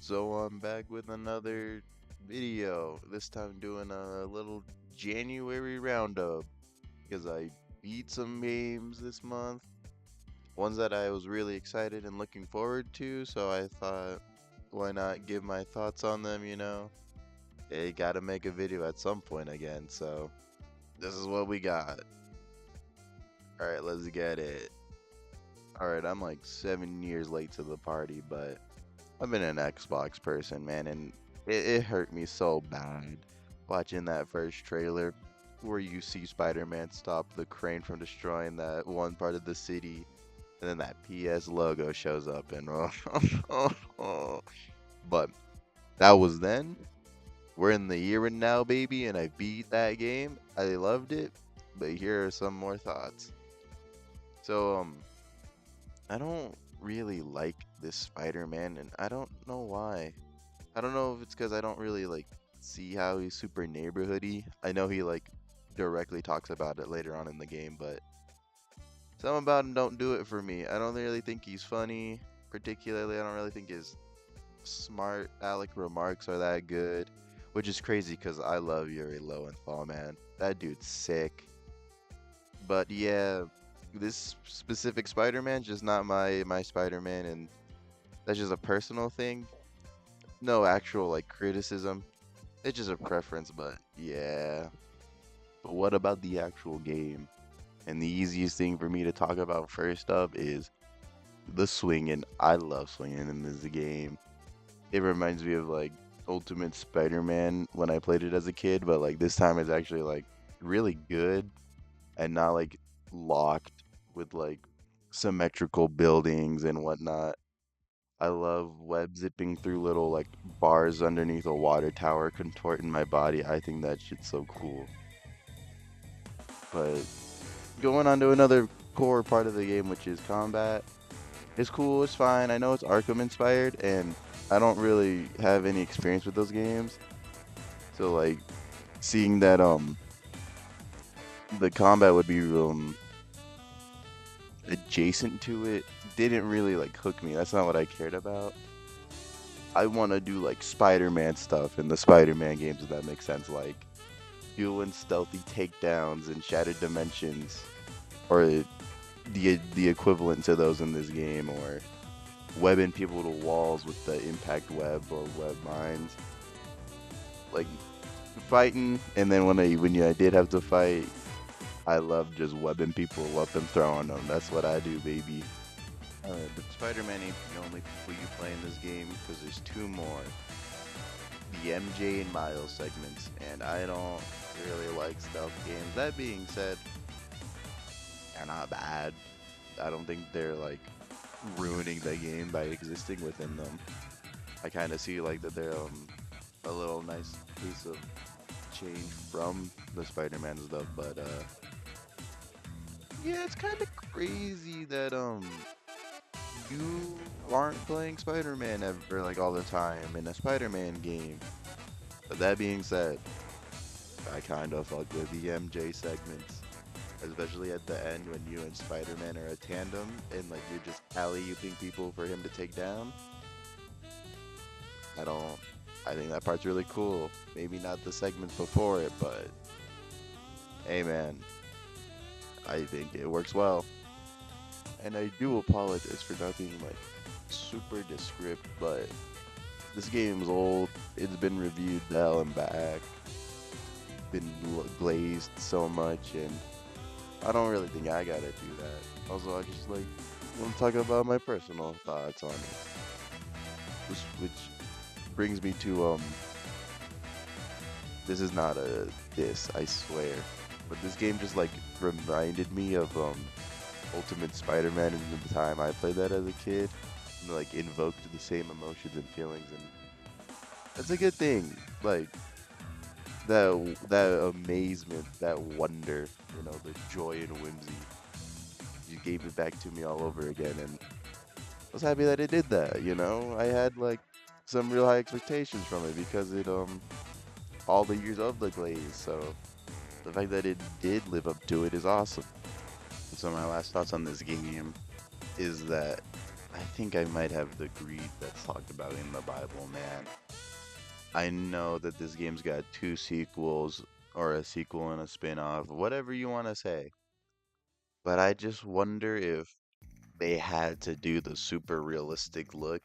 So I'm back with another video. This time doing a little January roundup because I beat some games this month. Ones that I was really excited and looking forward to, so I thought why not give my thoughts on them. They gotta make a video at some point again, so this is what we got. Alright, let's get it. Alright, I'm like 7 years late to the party, but I've been an Xbox person, man, and it hurt me so bad watching that first trailer where you see Spider-Man stop the crane from destroying that one part of the city, and then that PS logo shows up, and but that was then. We're in the year and now, baby, and I beat that game. I loved it, but here are some more thoughts. So, I don't really like this Spider-Man, and I don't know why. I don't know if it's because I don't really like see how he's super neighborhoody. I know he like directly talks about it later on in the game, but some about him don't do it for me. I don't really think he's funny, particularly. I don't really think his smart aleck remarks are that good, which is crazy because I love Yuri Lowenthal, man. That dude's sick. But yeah, this specific Spider-Man just not my Spider-Man, and that's just a personal thing. No actual like criticism. It's just a preference, but yeah. But what about the actual game? And the easiest thing for me to talk about first up is the swinging. I love swinging in this game. It reminds me of like Ultimate Spider-Man when I played it as a kid, but like this time it's actually like really good and not like locked with like symmetrical buildings and whatnot. I love web zipping through little like bars underneath a water tower, contorting my body. I think that shit's so cool. But going on to another core part of the game, which is combat, it's cool, it's fine. I know it's Arkham inspired, and I don't really have any experience with those games. So like seeing that the combat would be adjacent to it didn't really like hook me. That's not what I cared about. I want to do like Spider-Man stuff in the Spider-Man games, if that makes sense. Like doing stealthy takedowns in Shattered Dimensions, or the equivalent to those in this game, or webbing people to walls with the impact web or web mines. Like fighting, and then when I did have to fight, I love just webbing people up and throwing them. That's what I do, baby. But Spider-Man ain't the only people you play in this game, because there's two more. The MJ and Miles segments, and I don't really like stealth games. That being said, they're not bad. I don't think they're like ruining the game by existing within them. I kind of see like that they're a little nice piece of change from the Spider-Man stuff, but yeah, it's kind of crazy that you aren't playing Spider-Man ever like all the time in a Spider-Man game. But that being said, I kind of fuck with the MJ segments, especially at the end when you and Spider-Man are a tandem and like you're just alley-ooping people for him to take down. I don't. I think that part's really cool. Maybe not the segments before it, but hey, man, I think it works well. And I do apologize for not being like super descript, but this game's old. It's been reviewed to hell and back, been glazed so much, and I don't really think I gotta do that. Also, I just like want to talk about my personal thoughts on it, which brings me to this is not a diss, I swear, but this game just like reminded me of Ultimate Spider-Man in the time I played that as a kid, and like invoked the same emotions and feelings, and that's a good thing. Like that amazement, that wonder, the joy and whimsy. You gave it back to me all over again, and I was happy that it did that. I had like some real high expectations from it because it all the years of the glaze, so the fact that it did live up to it is awesome. So my last thoughts on this game is that I think I might have the greed that's talked about in the Bible, man. I know that this game's got two sequels, or a sequel and a spin-off, whatever you want to say. But I just wonder if they had to do the super realistic look,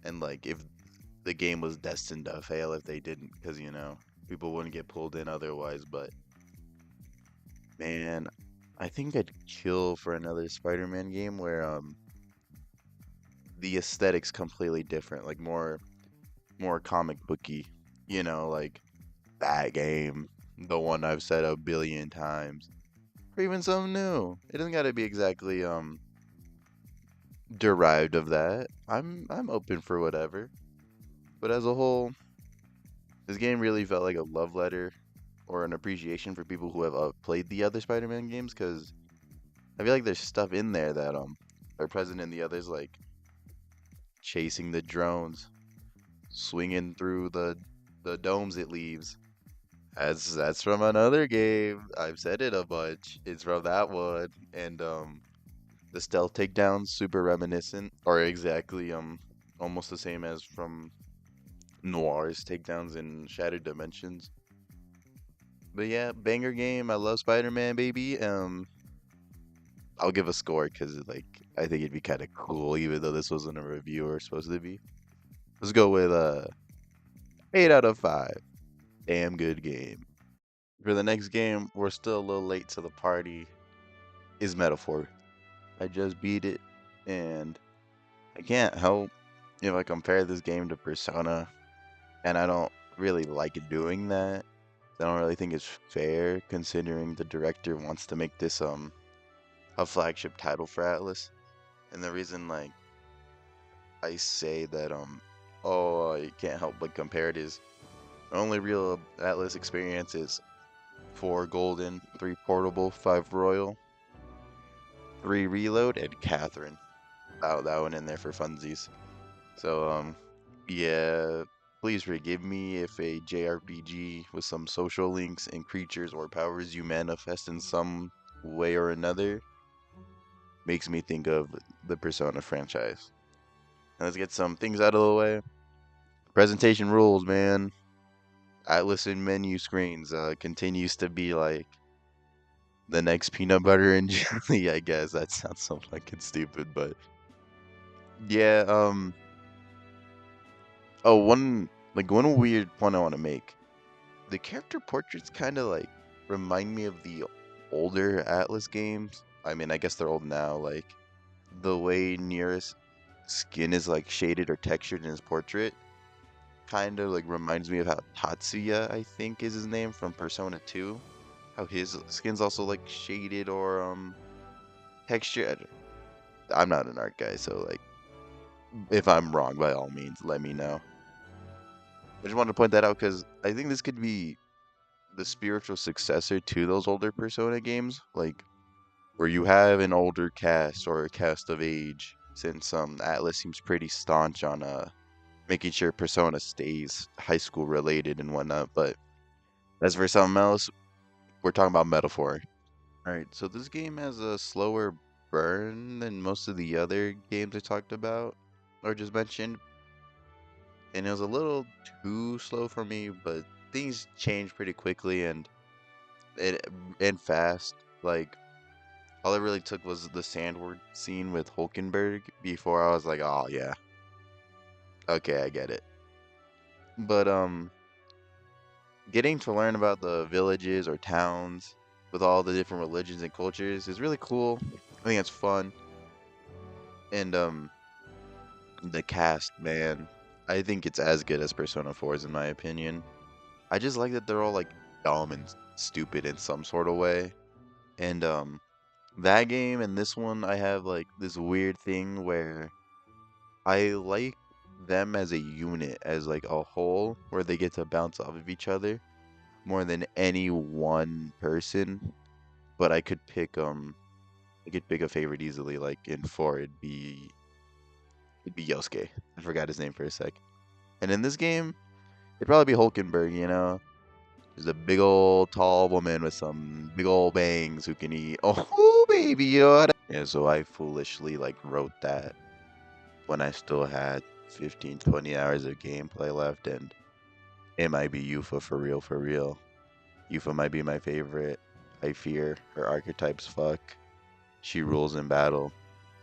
and like if the game was destined to fail if they didn't, because people wouldn't get pulled in otherwise. But man, I think I'd kill for another Spider-Man game where the aesthetic's completely different, like more comic booky, like that game, the one I've said a billion times, or even something new. It doesn't got to be exactly derived of that. I'm open for whatever. But as a whole, this game really felt like a love letter or an appreciation for people who have played the other Spider-Man games, because I feel like there's stuff in there that are present in the others, like chasing the drones, swinging through the domes it leaves. That's from another game. I've said it a bunch. It's from that one, and the stealth takedowns super reminiscent, or exactly almost the same as from Noir's takedowns in Shattered Dimensions. But yeah, banger game. I love Spider-Man, baby. I'll give a score because like I think it'd be kind of cool, even though this wasn't a review or supposed to be. Let's go with 8 out of 5. Damn good game. For the next game, we're still a little late to the party. Is Metaphor. I just beat it, and I can't help if I compare this game to Persona, and I don't really like doing that. I don't really think it's fair considering the director wants to make this a flagship title for Atlas. And the reason like I say that oh you can't help but compare it is the only real Atlas experience is 4 golden, 3 portable, 5 royal, 3 reload, and Catherine. That one in there for funsies. So yeah, please forgive me if a JRPG with some social links and creatures or powers you manifest in some way or another makes me think of the Persona franchise. Now let's get some things out of the way. Presentation rules, man. Atlas and menu screens continues to be like the next peanut butter and jelly, I guess. That sounds so fucking stupid, but yeah, oh, one weird point I want to make. The character portraits kind of like remind me of the older Atlas games. I mean, I guess they're old now. Like the way Nearest skin is like shaded or textured in his portrait kind of like reminds me of how Tatsuya, I think is his name from Persona 2. How his skin's also like shaded or textured. I'm not an art guy, so like if I'm wrong, by all means, let me know. I just wanted to point that out because I think this could be the spiritual successor to those older Persona games, like where you have an older cast or a cast of age, since Atlas seems pretty staunch on making sure Persona stays high school related and whatnot. But as for something else, we're talking about Metaphor. All right, so this game has a slower burn than most of the other games I talked about or just mentioned, and it was a little too slow for me. But things change pretty quickly it and fast. Like all it really took was the Sandward scene with Hulkenberg before I was like, oh yeah, okay, I get it. But getting to learn about the villages or towns with all the different religions and cultures is really cool. I think it's fun. And the cast, man, I think it's as good as Persona 4's in my opinion. I just like that they're all like dumb and stupid in some sort of way. And that game and this one I have like this weird thing where I like them as a unit, as like a whole, where they get to bounce off of each other more than any one person. But I could pick a favorite easily. Like in 4, it'd be Yosuke. I forgot his name for a sec. And in this game, it'd probably be Hulkenberg. There's a big old tall woman with some big old bangs who can eat. Oh baby, Yoda. Yeah, so I foolishly like wrote that. when I still had 15, 20 hours of gameplay left, and it might be Yuffie for real, for real. Yuffie might be my favorite. I fear her archetypes fuck. She rules in battle.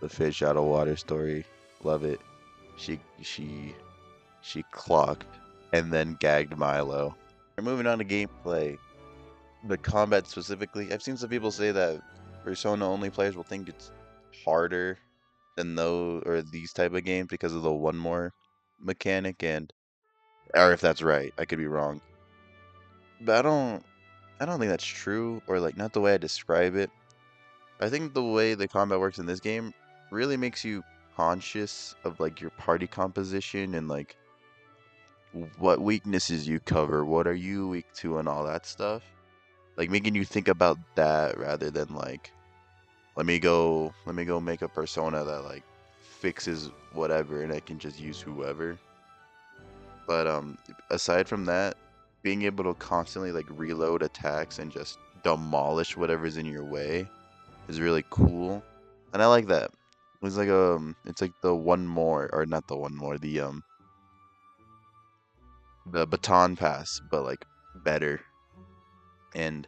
The fish out of water story. Love it. She clocked and then gagged Milo. We're moving on to gameplay. The combat specifically, I've seen some people say that Persona only players will think it's harder than those or these type of games because of the one more mechanic, and or if that's right, I could be wrong. But I don't think that's true, or like not the way I describe it. I think the way the combat works in this game really makes you conscious of like your party composition and like what weaknesses you cover, what are you weak to, and all that stuff. Like making you think about that rather than like let me go make a persona that like fixes whatever and I can just use whoever. But aside from that, being able to constantly like reload attacks and just demolish whatever's in your way is really cool. And I like that. It's like the one more, or not the one more, the baton pass, but like better. And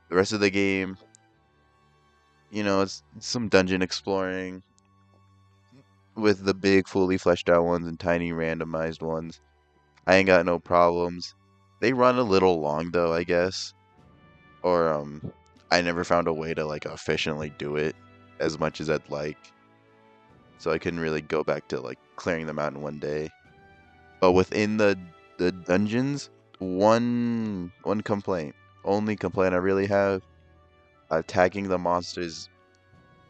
the rest of the game, it's some dungeon exploring with the big, fully fleshed out ones and tiny randomized ones. I ain't got no problems. They run a little long though, I guess. Or I never found a way to like efficiently do it as much as I'd like. So I couldn't really go back to like clearing them out in one day. But within the dungeons, one complaint, only complaint I really have, attacking the monsters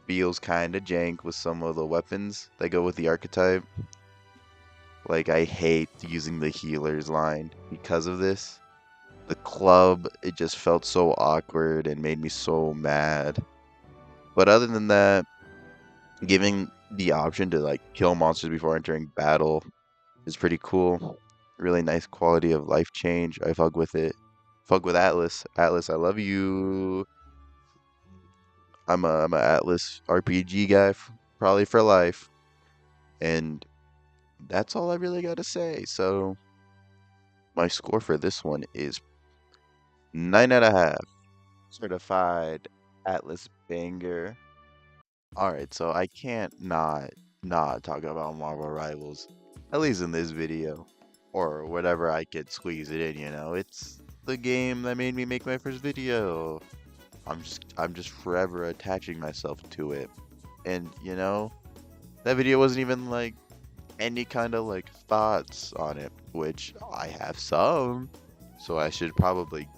feels kind of jank with some of the weapons that go with the archetype. Like, I hate using the healer's line because of this. The club, it just felt so awkward and made me so mad. But other than that, giving the option to like kill monsters before entering battle is pretty cool. Really nice quality of life change. I fuck with it. Fuck with Atlas. Atlas, I love you. I'm a Atlas RPG guy, probably for life. And that's all I really gotta say. So my score for this one is 9.5. Certified Atlas banger. Alright, so I can't not talk about Marvel Rivals. At least in this video. Or whatever I could squeeze it in. It's the game that made me make my first video. I'm just forever attaching myself to it. And that video wasn't even like any kind of like thoughts on it, which I have some, so I should probably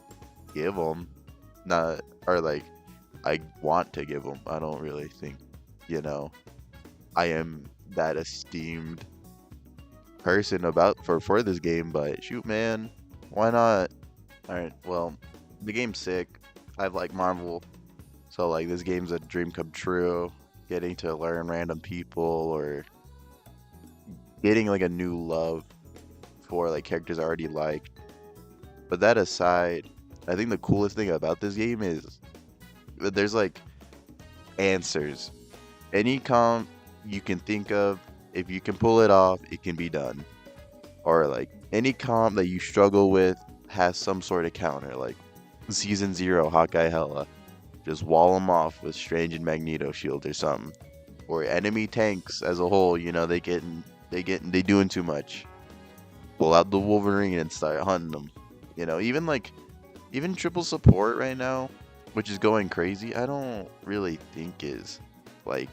give them. Not, or like I want to give them. I don't really think I am that esteemed person about for this game, but shoot, man, why not? All right, well, the game's sick. I like Marvel, so like this game's a dream come true. Getting to learn random people or getting like a new love for like characters I already liked. But that aside, I think the coolest thing about this game is that there's like answers. Any comp you can think of, if you can pull it off, it can be done. Or like any comp that you struggle with has some sort of counter. Like Season 0 Hawkeye Hella, just wall them off with Strange and Magneto shield or something. Or enemy tanks as a whole, they doing too much. Pull out the Wolverine and start hunting them. Even triple support right now, which is going crazy, I don't really think is like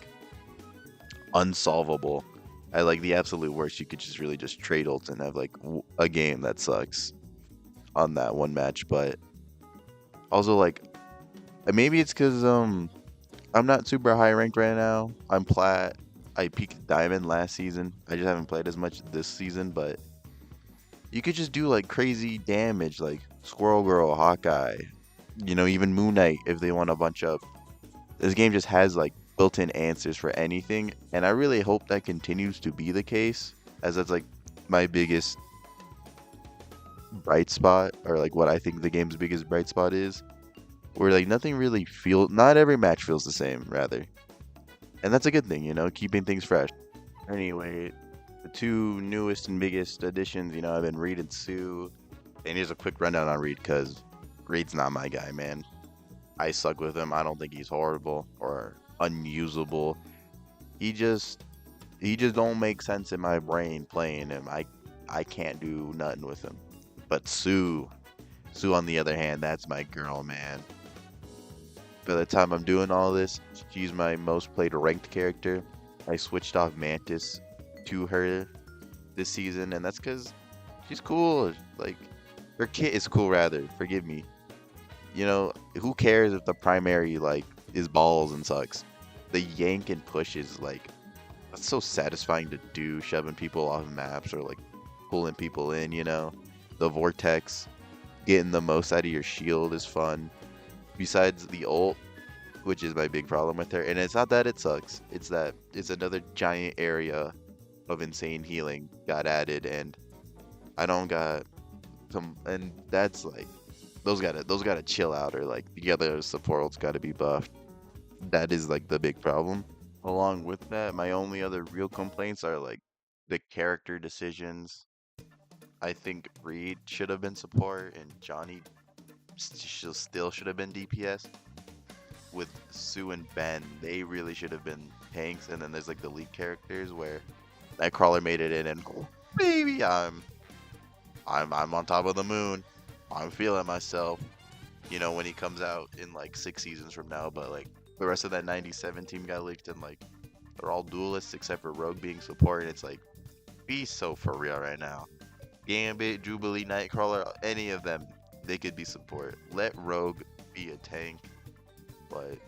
unsolvable. At like the absolute worst, you could just really just trade ults and have like a game that sucks on that one match. But also like maybe it's because I'm not super high ranked right now. I'm plat. I peaked diamond last season. I just haven't played as much this season, but you could just do like crazy damage, like Squirrel Girl, Hawkeye, even Moon Knight if they want a bunch up. This game just has like built-in answers for anything, and I really hope that continues to be the case, as that's like my biggest bright spot, or like what I think the game's biggest bright spot is, where like not every match feels the same, rather. And that's a good thing, keeping things fresh. Anyway, the two newest and biggest additions, I've been Reed and Sue. And here's a quick rundown on Reed, because Reed's not my guy, man. I suck with him. I don't think he's horrible or unusable. He just he just don't make sense in my brain playing him. I can't do nothing with him. But Sue on the other hand, that's my girl, man. By the time I'm doing all this, she's my most played ranked character. I switched off Mantis to her this season, and that's because she's cool. Like, her kit is cool, rather. Forgive me. Who cares if the primary, like, is balls and sucks? The yank and push is, like, that's so satisfying to do, shoving people off maps or, like, pulling people in. The vortex, getting the most out of your shield is fun. Besides the ult, which is my big problem with her. And it's not that it sucks. It's that it's another giant area of insane healing got added, and I don't got some. And that's like those gotta chill out, or like the other support's gotta be buffed. That is like the big problem. Along with that, my only other real complaints are like the character decisions. I think Reed should have been support, and Johnny still should have been DPS. With Sue and Ben, they really should have been tanks. And then there's like the lead characters where Nightcrawler made it in, and baby, I'm on top of the moon. I'm feeling myself. When he comes out in like 6 seasons from now, but like the rest of that 97 team got leaked, and like they're all duelists except for Rogue being support. And it's like, be so for real right now. Gambit, Jubilee, Nightcrawler, any of them, they could be support. Let Rogue be a tank. But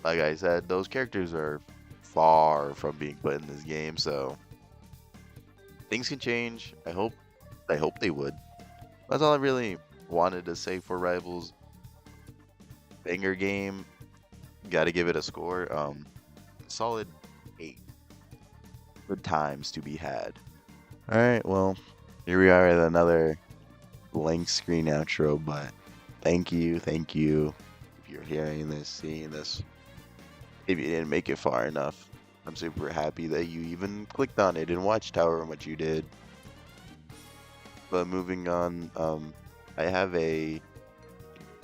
like I said, those characters are far from being put in this game, so things can change. I hope they would. That's all I really wanted to say for Rivals. Banger game. Gotta give it a score. Solid 8. Good times to be had. Alright, well, here we are at another blank screen outro, but thank you. If you're hearing this, seeing this, if you didn't make it far enough, I'm super happy that you even clicked on it and watched however much you did. But moving on, I have an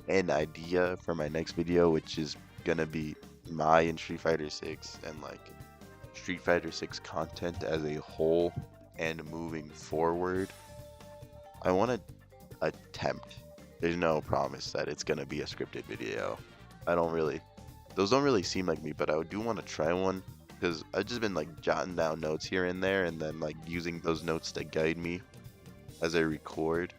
idea for my next video, which is gonna be my and Street Fighter 6 and like Street Fighter 6 content as a whole. And moving forward, I want to attempt. There's no promise that it's gonna be a scripted video. Those don't really seem like me, but I do want to try one, because I've just been like jotting down notes here and there, and then like using those notes to guide me as I record.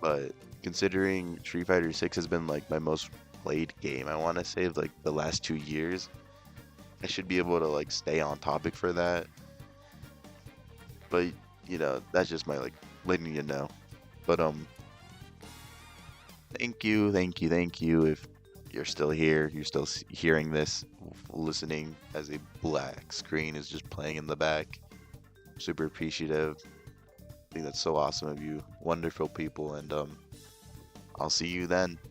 But considering Street Fighter 6 has been like my most played game, I want to say like the last 2 years, I should be able to like stay on topic for that. But that's just my like letting you know. But thank you. If you're still here, you're still hearing this, listening as a black screen is just playing in the back. Super appreciative. I think that's so awesome of you. Wonderful people, and I'll see you then.